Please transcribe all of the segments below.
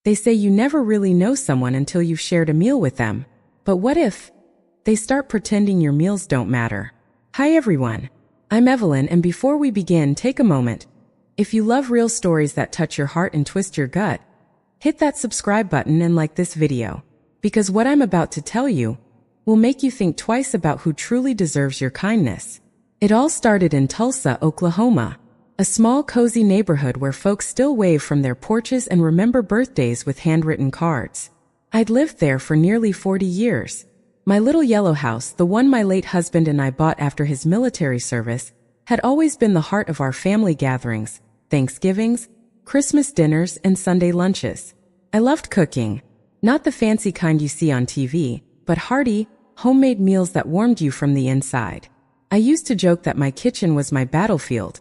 They say you never really know someone until you've shared a meal with them. But what if they start pretending your meals don't matter? Hi everyone. I'm Evelyn, and before we begin, take a moment. If you love real stories that touch your heart and twist your gut, hit that subscribe button and like this video, because what I'm about to tell you will make you think twice about who truly deserves your kindness. It all started in Tulsa, Oklahoma, a small cozy neighborhood where folks still wave from their porches and remember birthdays with handwritten cards. I'd lived there for nearly 40 years. My little yellow house, the one my late husband and I bought after his military service, had always been the heart of our family gatherings, Thanksgivings, Christmas dinners, and Sunday lunches. I loved cooking, not the fancy kind you see on TV, but hearty, homemade meals that warmed you from the inside. I used to joke that my kitchen was my battlefield,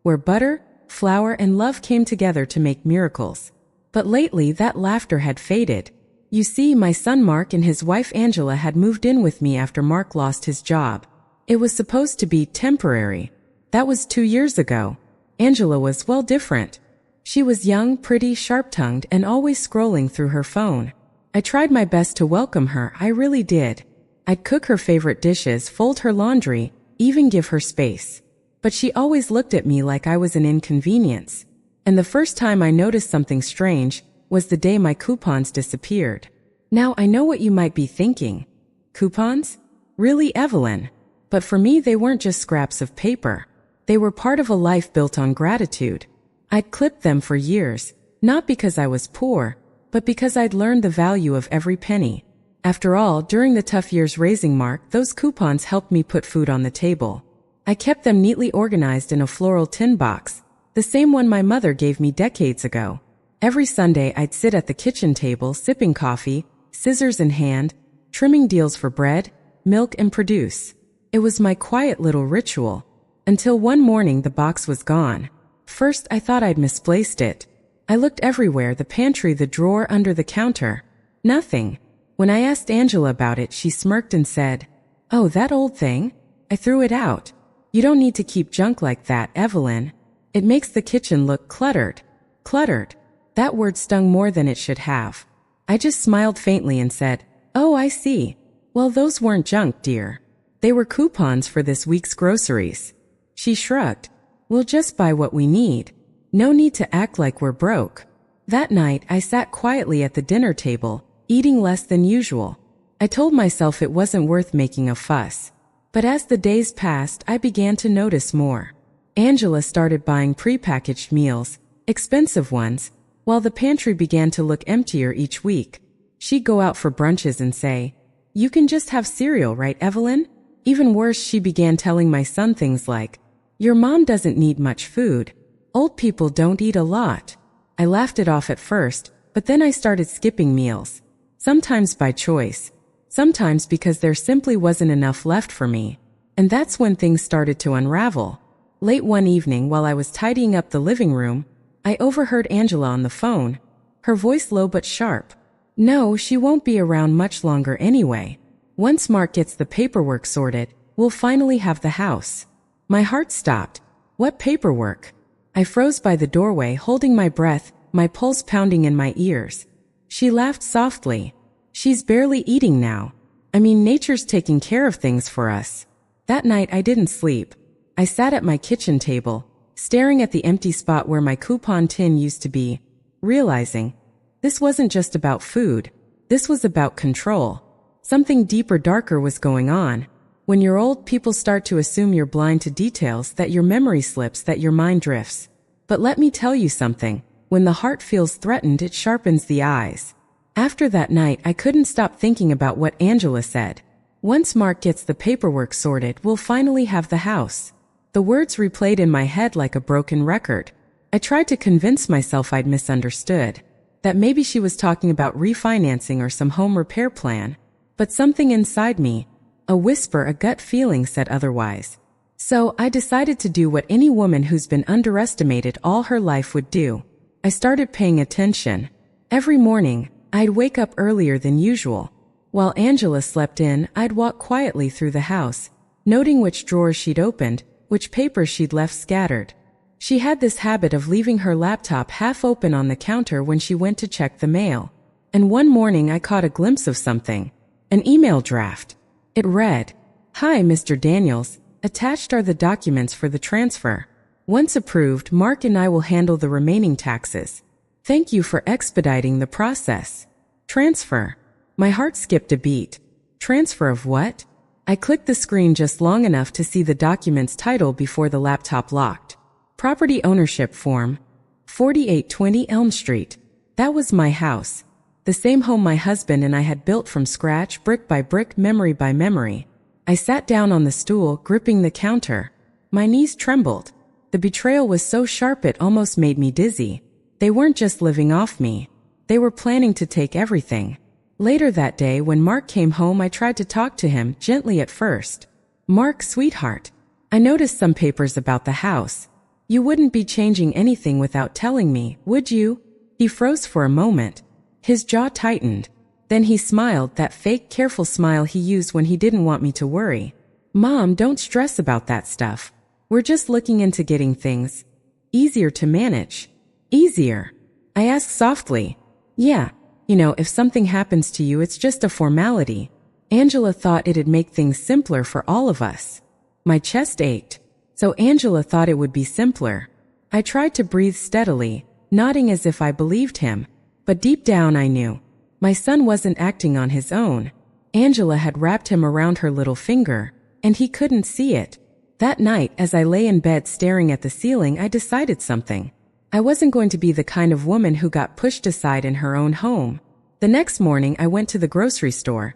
where butter, flour, and love came together to make miracles. But lately that laughter had faded. You see, my son Mark and his wife Angela had moved in with me after Mark lost his job. It was supposed to be temporary. That was 2 years ago. Angela was, well, different. She was young, pretty, sharp-tongued, and always scrolling through her phone. I tried my best to welcome her, I really did. I'd cook her favorite dishes, fold her laundry, even give her space. But she always looked at me like I was an inconvenience. And the first time I noticed something strange was the day my coupons disappeared. Now I know what you might be thinking. Coupons? Really, Evelyn? But for me they weren't just scraps of paper. They were part of a life built on gratitude. I'd clipped them for years, not because I was poor, but because I'd learned the value of every penny. After all, during the tough years raising Mark, those coupons helped me put food on the table. I kept them neatly organized in a floral tin box, the same one my mother gave me decades ago. Every Sunday I'd sit at the kitchen table sipping coffee, scissors in hand, trimming deals for bread, milk, and produce. It was my quiet little ritual. Until one morning the box was gone. First I thought I'd misplaced it. I looked everywhere, the pantry, the drawer, under the counter. Nothing. When I asked Angela about it, she smirked and said, "Oh, that old thing? I threw it out." You don't need to keep junk like that, Evelyn. It makes the kitchen look cluttered. Cluttered. That word stung more than it should have. I just smiled faintly and said, "Oh, I see. Well, those weren't junk, dear. They were coupons for this week's groceries." She shrugged. "We'll just buy what we need. No need to act like we're broke." That night, I sat quietly at the dinner table, eating less than usual. I told myself it wasn't worth making a fuss. But as the days passed, I began to notice more. Angela started buying prepackaged meals, expensive ones, while the pantry began to look emptier each week. She'd go out for brunches and say, "You can just have cereal, right, Evelyn?" Even worse, she began telling my son things like, "Your mom doesn't need much food. Old people don't eat a lot." I laughed it off at first, but then I started skipping meals. Sometimes by choice, sometimes because there simply wasn't enough left for me. And that's when things started to unravel. Late one evening, while I was tidying up the living room, I overheard Angela on the phone, her voice low but sharp. "No, she won't be around much longer anyway. Once Mark gets the paperwork sorted, we'll finally have the house." My heart stopped. What paperwork? I froze by the doorway, holding my breath, my pulse pounding in my ears. She laughed softly. "She's barely eating now. I mean, nature's taking care of things for us." That night I didn't sleep. I sat at my kitchen table, staring at the empty spot where my coupon tin used to be, realizing this wasn't just about food. This was about control. Something deeper, darker was going on. When you're old, people start to assume you're blind to details, that your memory slips, that your mind drifts. But let me tell you something. When the heart feels threatened, it sharpens the eyes. After that night, I couldn't stop thinking about what Angela said. "Once Mark gets the paperwork sorted, we'll finally have the house." The words replayed in my head like a broken record. I tried to convince myself I'd misunderstood, that maybe she was talking about refinancing or some home repair plan. But something inside me, a whisper, a gut feeling, said otherwise. So I decided to do what any woman who's been underestimated all her life would do. I started paying attention. Every morning, I'd wake up earlier than usual. While Angela slept in, I'd walk quietly through the house, noting which drawers she'd opened, which papers she'd left scattered. She had this habit of leaving her laptop half open on the counter when she went to check the mail. And one morning I caught a glimpse of something. An email draft. It read, "Hi, Mr. Daniels. Attached are the documents for the transfer. Once approved, Mark and I will handle the remaining taxes. Thank you for expediting the process." Transfer. My heart skipped a beat. Transfer of what? I clicked the screen just long enough to see the document's title before the laptop locked. Property ownership form. 4820 Elm Street. That was my house. The same home my husband and I had built from scratch, brick by brick, memory by memory. I sat down on the stool, gripping the counter. My knees trembled. The betrayal was so sharp it almost made me dizzy. They weren't just living off me. They were planning to take everything. Later that day, when Mark came home, I tried to talk to him, gently at first. "Mark, sweetheart, I noticed some papers about the house. You wouldn't be changing anything without telling me, would you?" He froze for a moment. His jaw tightened. Then he smiled, that fake, careful smile he used when he didn't want me to worry. "Mom, don't stress about that stuff. We're just looking into getting things easier to manage." "Easier?" I asked softly. "Yeah. If something happens to you, it's just a formality. Angela thought it'd make things simpler for all of us." My chest ached. So Angela thought it would be simpler. I tried to breathe steadily, nodding as if I believed him. But deep down I knew. My son wasn't acting on his own. Angela had wrapped him around her little finger, and he couldn't see it. That night, as I lay in bed staring at the ceiling, I decided something. I wasn't going to be the kind of woman who got pushed aside in her own home. The next morning, I went to the grocery store.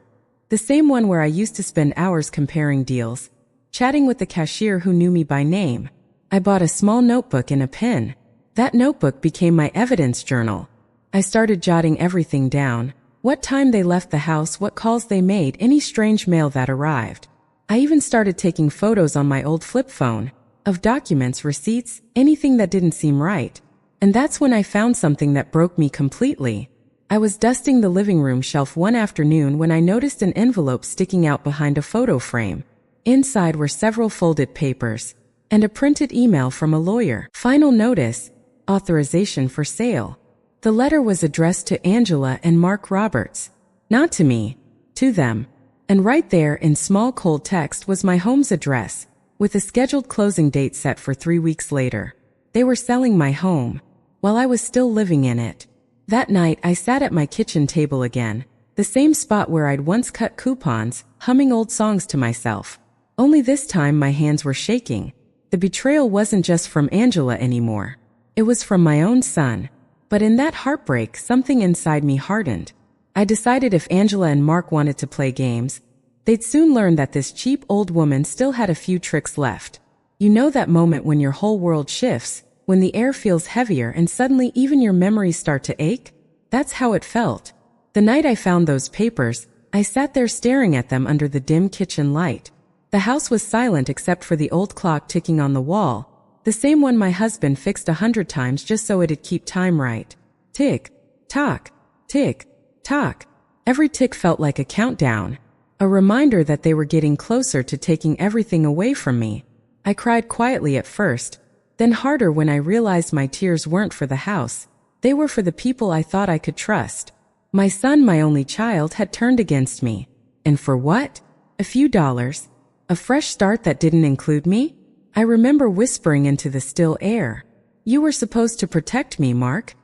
The same one where I used to spend hours comparing deals, chatting with the cashier who knew me by name. I bought a small notebook and a pen. That notebook became my evidence journal. I started jotting everything down. What time they left the house, what calls they made, any strange mail that arrived. I even started taking photos on my old flip phone, of documents, receipts, anything that didn't seem right. And that's when I found something that broke me completely. I was dusting the living room shelf one afternoon when I noticed an envelope sticking out behind a photo frame. Inside were several folded papers, and a printed email from a lawyer. Final notice, authorization for sale. The letter was addressed to Angela and Mark Roberts. Not to me, to them. And right there in small cold text was my home's address, with a scheduled closing date set for 3 weeks later. They were selling my home, while I was still living in it. That night I sat at my kitchen table again, the same spot where I'd once cut coupons, humming old songs to myself. Only this time my hands were shaking. The betrayal wasn't just from Angela anymore. It was from my own son. But in that heartbreak, something inside me hardened. I decided if Angela and Mark wanted to play games, they'd soon learn that this cheap old woman still had a few tricks left. You know that moment when your whole world shifts, when the air feels heavier and suddenly even your memories start to ache? That's how it felt. The night I found those papers, I sat there staring at them under the dim kitchen light. The house was silent except for the old clock ticking on the wall, the same one my husband fixed 100 times just so it'd keep time right. Tick, tock, tick, tock. Every tick felt like a countdown, a reminder that they were getting closer to taking everything away from me. I cried quietly at first, then harder when I realized my tears weren't for the house. They were for the people I thought I could trust. My son, my only child, had turned against me. And for what? A few dollars. A fresh start that didn't include me? I remember whispering into the still air. "You were supposed to protect me, Mark.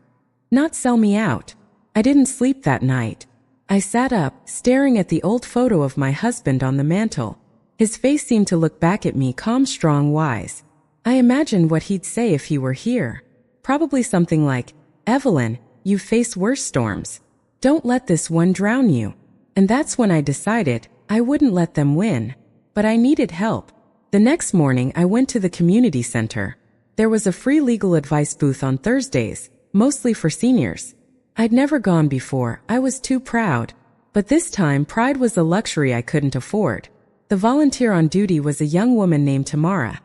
Not sell me out." I didn't sleep that night. I sat up, staring at the old photo of my husband on the mantel. His face seemed to look back at me, calm, strong, wise. I imagined what he'd say if he were here. Probably something like, "Evelyn, you've faced worse storms. Don't let this one drown you." And that's when I decided I wouldn't let them win. But I needed help. The next morning, I went to the community center. There was a free legal advice booth on Thursdays, mostly for seniors. I'd never gone before, I was too proud. But this time, pride was a luxury I couldn't afford. The volunteer on duty was a young woman named Tamara.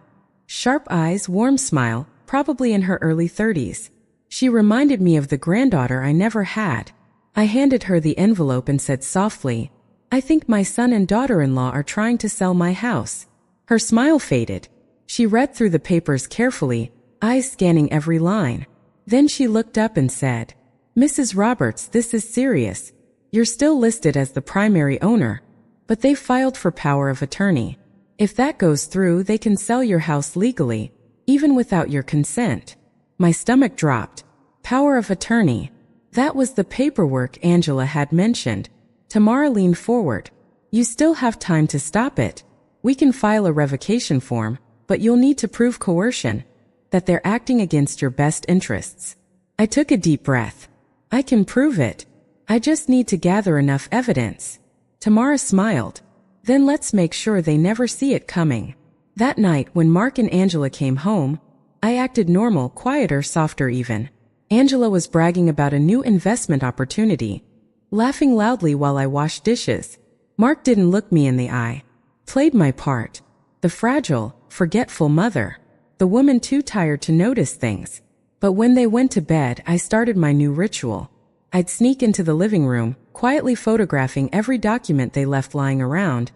Sharp eyes, warm smile, probably in her early 30s. She reminded me of the granddaughter I never had. I handed her the envelope and said softly, "I think my son and daughter-in-law are trying to sell my house." Her smile faded. She read through the papers carefully, eyes scanning every line. Then she looked up and said, "Mrs. Roberts, this is serious. You're still listed as the primary owner, but they filed for power of attorney. If that goes through, they can sell your house legally, even without your consent." My stomach dropped. Power of attorney. That was the paperwork Angela had mentioned. Tamara leaned forward. "You still have time to stop it. We can file a revocation form, but you'll need to prove coercion, that they're acting against your best interests." I took a deep breath. "I can prove it. I just need to gather enough evidence." Tamara smiled. "Then let's make sure they never see it coming." That night, when Mark and Angela came home, I acted normal, quieter, softer even. Angela was bragging about a new investment opportunity, laughing loudly while I washed dishes. Mark didn't look me in the eye. Played my part. The fragile, forgetful mother. The woman too tired to notice things. But when they went to bed, I started my new ritual. I'd sneak into the living room, quietly photographing every document they left lying around.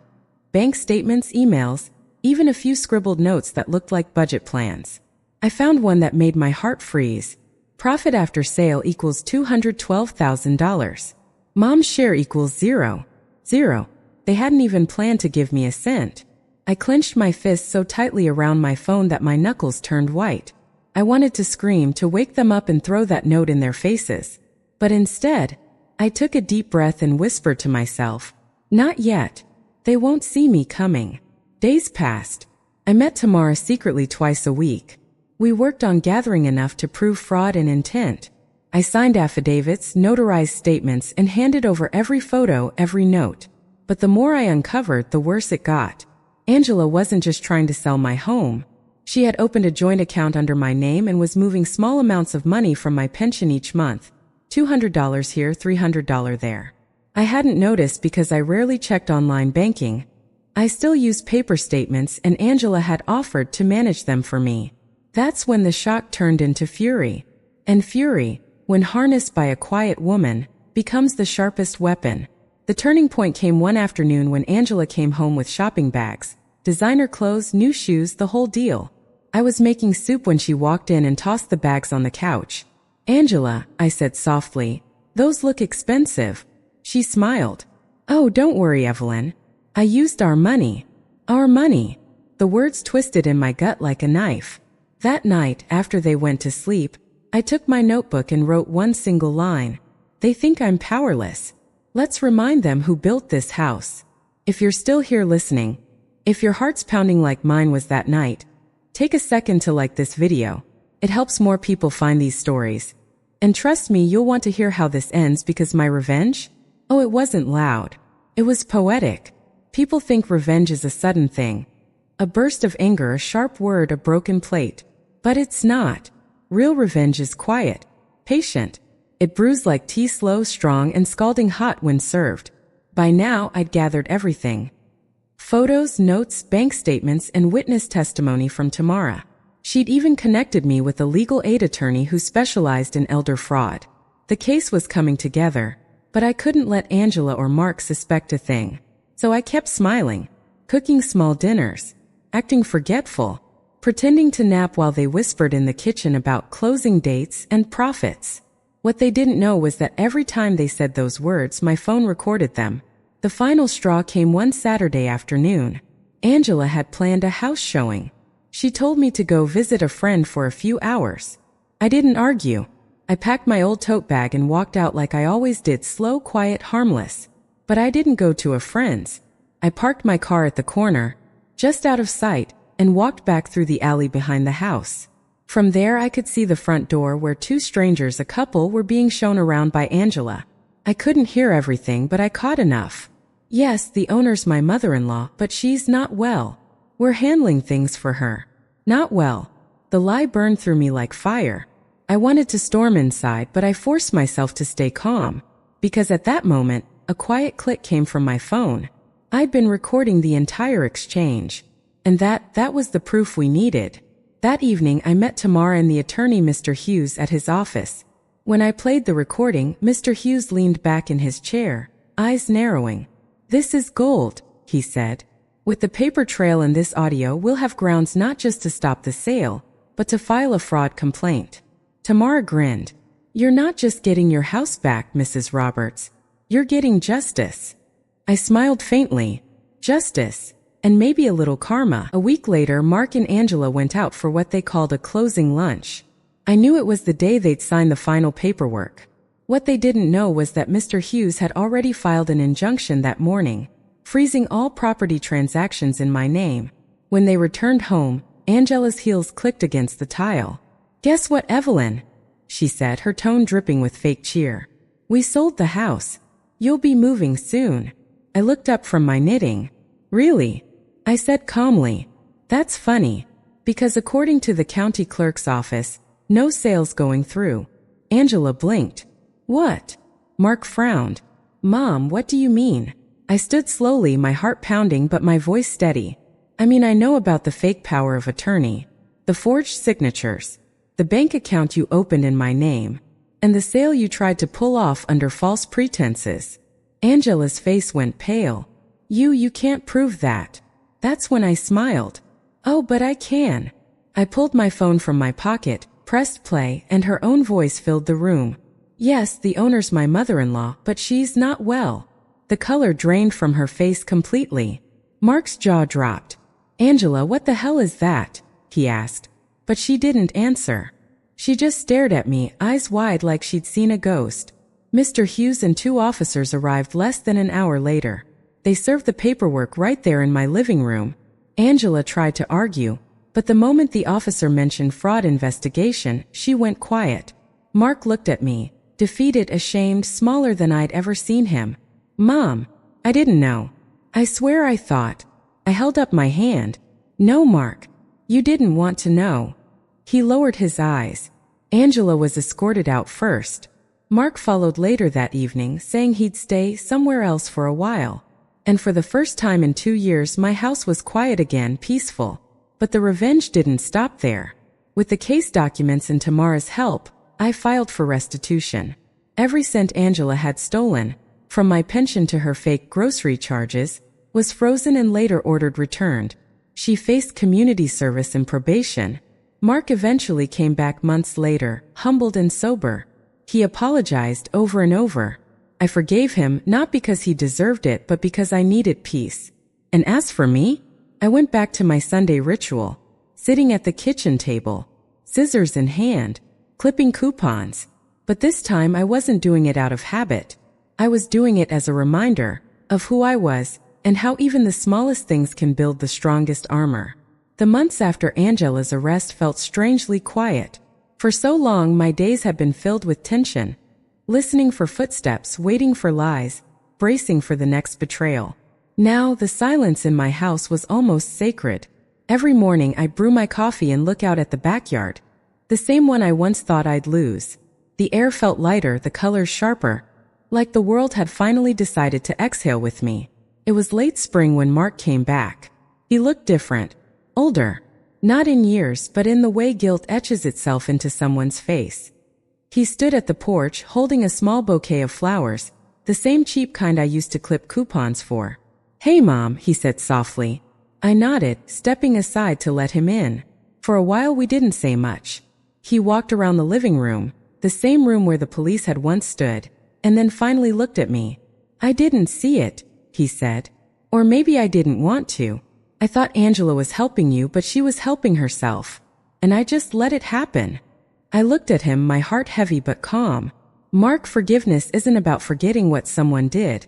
Bank statements, emails, even a few scribbled notes that looked like budget plans. I found one that made my heart freeze. Profit after sale equals $212,000. Mom's share equals zero. Zero. They hadn't even planned to give me a cent. I clenched my fists so tightly around my phone that my knuckles turned white. I wanted to scream, to wake them up and throw that note in their faces. But instead, I took a deep breath and whispered to myself, "Not yet. They won't see me coming." Days passed. I met Tamara secretly twice a week. We worked on gathering enough to prove fraud and intent. I signed affidavits, notarized statements, and handed over every photo, every note. But the more I uncovered, the worse it got. Angela wasn't just trying to sell my home. She had opened a joint account under my name and was moving small amounts of money from my pension each month. $200 here, $300 there. I hadn't noticed because I rarely checked online banking. I still used paper statements, and Angela had offered to manage them for me. That's when the shock turned into fury. And fury, when harnessed by a quiet woman, becomes the sharpest weapon. The turning point came one afternoon when Angela came home with shopping bags, designer clothes, new shoes, the whole deal. I was making soup when she walked in and tossed the bags on the couch. "Angela," I said softly, "those look expensive." She smiled. "Oh, don't worry, Evelyn. I used our money." Our money. The words twisted in my gut like a knife. That night, after they went to sleep, I took my notebook and wrote one single line. "They think I'm powerless. Let's remind them who built this house." If you're still here listening, if your heart's pounding like mine was that night, take a second to like this video. It helps more people find these stories. And trust me, you'll want to hear how this ends, because my revenge? Oh, it wasn't loud. It was poetic. People think revenge is a sudden thing. A burst of anger, a sharp word, a broken plate. But it's not. Real revenge is quiet, patient. It brews like tea, slow, strong, and scalding hot when served. By now, I'd gathered everything. Photos, notes, bank statements, and witness testimony from Tamara. She'd even connected me with a legal aid attorney who specialized in elder fraud. The case was coming together, but I couldn't let Angela or Mark suspect a thing. So I kept smiling, cooking small dinners, acting forgetful, pretending to nap while they whispered in the kitchen about closing dates and profits. What they didn't know was that every time they said those words, my phone recorded them. The final straw came one Saturday afternoon. Angela had planned a house showing. She told me to go visit a friend for a few hours. I didn't argue. I packed my old tote bag and walked out like I always did, slow, quiet, harmless. But I didn't go to a friend's. I parked my car at the corner, just out of sight, and walked back through the alley behind the house. From there I could see the front door where two strangers, a couple, were being shown around by Angela. I couldn't hear everything, but I caught enough. Yes, the owner's my mother-in-law, but she's not well. We're handling things for her. Not well. The lie burned through me like fire. I wanted to storm inside, but I forced myself to stay calm. Because at that moment, a quiet click came from my phone. I'd been recording the entire exchange. And that was the proof we needed. That evening I met Tamara and the attorney Mr. Hughes at his office. When I played the recording, Mr. Hughes leaned back in his chair, eyes narrowing. "This is gold," he said. "With the paper trail and this audio, we'll have grounds not just to stop the sale, but to file a fraud complaint. Tamara grinned. "You're not just getting your house back, Mrs. Roberts. You're getting justice." I smiled faintly. Justice. And maybe a little karma. A week later, Mark and Angela went out for what they called a closing lunch. I knew it was the day they'd sign the final paperwork. What they didn't know was that Mr. Hughes had already filed an injunction that morning, freezing all property transactions in my name. When they returned home, Angela's heels clicked against the tile. "Guess what, Evelyn?" she said, her tone dripping with fake cheer. "We sold the house. You'll be moving soon." I looked up from my knitting. "Really?" I said calmly. "That's funny, because according to the county clerk's office, no sales going through." Angela blinked. "What?" Mark frowned. "Mom, what do you mean?" I stood slowly, my heart pounding but my voice steady. "I mean, I know about the fake power of attorney, the forged signatures, the bank account you opened in my name, and the sale you tried to pull off under false pretenses." Angela's face went pale. You can't prove that." That's when I smiled. "Oh, but I can." I pulled my phone from my pocket, pressed play, and her own voice filled the room. "Yes, the owner's my mother-in-law, but she's not well." The color drained from her face completely. Mark's jaw dropped. "Angela, what the hell is that?" he asked. But she didn't answer. She just stared at me, eyes wide like she'd seen a ghost. Mr. Hughes and 2 officers arrived less than an hour later. They served the paperwork right there in my living room. Angela tried to argue, but the moment the officer mentioned fraud investigation, she went quiet. Mark looked at me, defeated, ashamed, smaller than I'd ever seen him. "Mom, I didn't know." "I swear I thought." I held up my hand. "No, Mark, you didn't want to know." He lowered his eyes. Angela was escorted out first. Mark followed later that evening, saying he'd stay somewhere else for a while. And for the first time in 2 years, my house was quiet again, peaceful. But the revenge didn't stop there. With the case documents and Tamara's help, I filed for restitution. Every cent Angela had stolen, from my pension to her fake grocery charges, was frozen and later ordered returned. She faced community service and probation. Mark eventually came back months later, humbled and sober. He apologized over and over. I forgave him, not because he deserved it, but because I needed peace. And as for me, I went back to my Sunday ritual, sitting at the kitchen table, scissors in hand, clipping coupons. But this time I wasn't doing it out of habit. I was doing it as a reminder of who I was and how even the smallest things can build the strongest armor. The months after Angela's arrest felt strangely quiet. For so long, my days had been filled with tension. Listening for footsteps, waiting for lies, bracing for the next betrayal. Now, the silence in my house was almost sacred. Every morning I'd brew my coffee and look out at the backyard. The same one I once thought I'd lose. The air felt lighter, the colors sharper, like the world had finally decided to exhale with me. It was late spring when Mark came back. He looked different, older. Not in years, but in the way guilt etches itself into someone's face. He stood at the porch, holding a small bouquet of flowers, the same cheap kind I used to clip coupons for. "Hey, Mom," he said softly. I nodded, stepping aside to let him in. For a while we didn't say much. He walked around the living room, the same room where the police had once stood, and then finally looked at me. "I didn't see it," he said. "Or maybe I didn't want to. I thought Angela was helping you, but she was helping herself. And I just let it happen." I looked at him, my heart heavy but calm. "Mark, forgiveness isn't about forgetting what someone did,"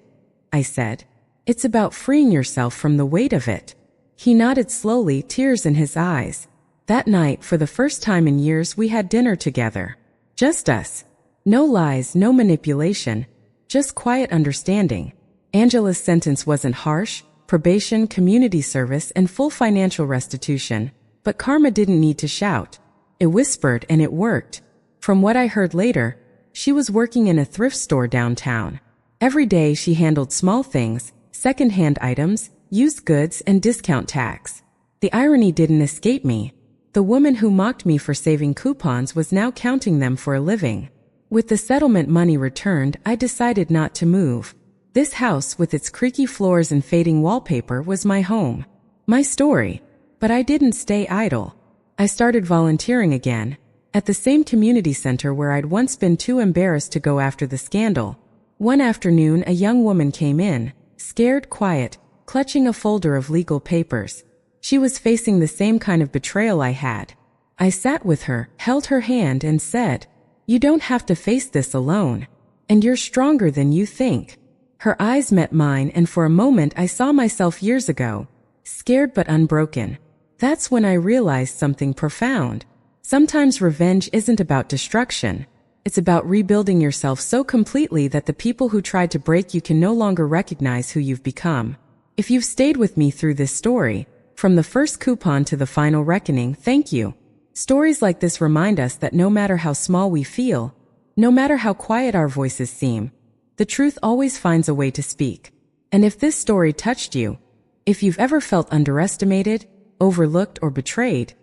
I said. "It's about freeing yourself from the weight of it." He nodded slowly, tears in his eyes. That night, for the first time in years, we had dinner together. Just us. No lies, no manipulation, just quiet understanding. Angela's sentence wasn't harsh: probation, community service, and full financial restitution. But karma didn't need to shout. It whispered, and it worked. From what I heard later, she was working in a thrift store downtown. Every day she handled small things, second-hand items, used goods, and discount tax. The irony didn't escape me. The woman who mocked me for saving coupons was now counting them for a living. With the settlement money returned, I decided not to move. This house, with its creaky floors and fading wallpaper, was my home. My story. But I didn't stay idle. I started volunteering again, at the same community center where I'd once been too embarrassed to go after the scandal. One afternoon, a young woman came in, scared, quiet, clutching a folder of legal papers. She was facing the same kind of betrayal I had. I sat with her, held her hand, and said, "You don't have to face this alone. And you're stronger than you think." Her eyes met mine, and for a moment I saw myself years ago, scared but unbroken. That's when I realized something profound. Sometimes revenge isn't about destruction. It's about rebuilding yourself so completely that the people who tried to break you can no longer recognize who you've become. If you've stayed with me through this story, from the first coupon to the final reckoning, thank you. Stories like this remind us that no matter how small we feel, no matter how quiet our voices seem, the truth always finds a way to speak. And if this story touched you, if you've ever felt underestimated, overlooked, or betrayed,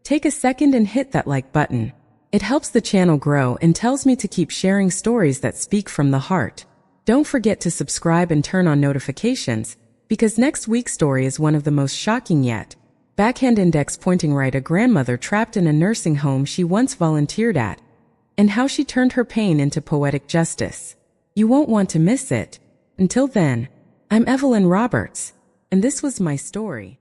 take a second and hit that like button. It helps the channel grow and tells me to keep sharing stories that speak from the heart. Don't forget to subscribe and turn on notifications, because next week's story is one of the most shocking yet. Backhand index pointing right, a grandmother trapped in a nursing home she once volunteered at, and how she turned her pain into poetic justice. You won't want to miss it. Until then, I'm Evelyn Roberts, and this was my story.